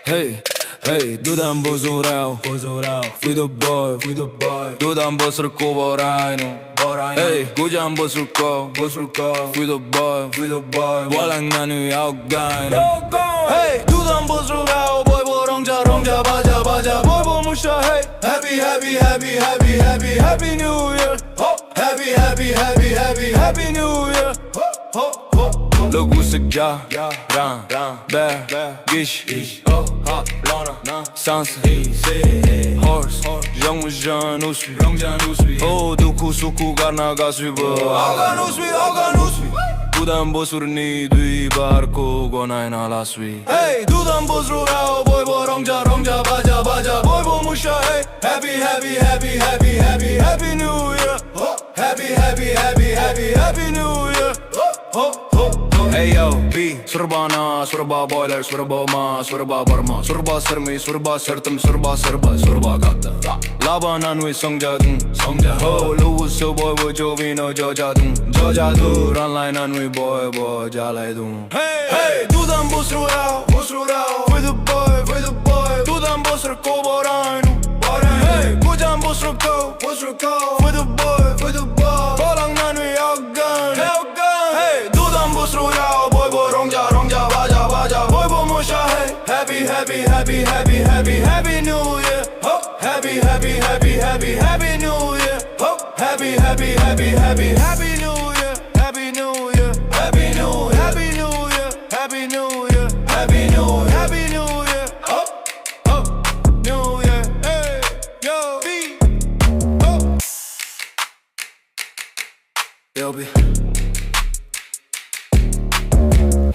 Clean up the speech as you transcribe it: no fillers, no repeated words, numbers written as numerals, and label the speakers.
Speaker 1: Hey, hey, dudam bozorao, fui the boy, dudam bosur ko boraino. Hey, gujam bosur ko, fui the boy, walang nanu outgaino. Hey, dudam bozorao, boy ronja baja, boy bomusha. Hey, happy New Year. Happy New Year. Logo sıca, ran, bear, gish, lona, sansa, horse, Jean usbi, duku suku garna gasbi, agan usbi. Dudam bosur ni dui barko gonaina laswi. Hey, dudam bosur ao boy ronja baja, boy bomusha. Hey, happy New Year. Happy New Year. Hey yo, B, Surbana, Surba boiler, Surba ma, Surba barma, Surba sermi, Surba sertum, Surba gata. Labanan with Songja, oh, Louis so boy, Jovino, Joja, online and we boy, Jalai. Hey, dudam busrao, with the boy, dudam busr koborano. Hey, gujam busr ko, with the boy, balang nan we outgun. Hey, dudam busru yao, boy ronja baja, boy bomusha. Hey, happy New Year. Happy New Year. Happy New Year.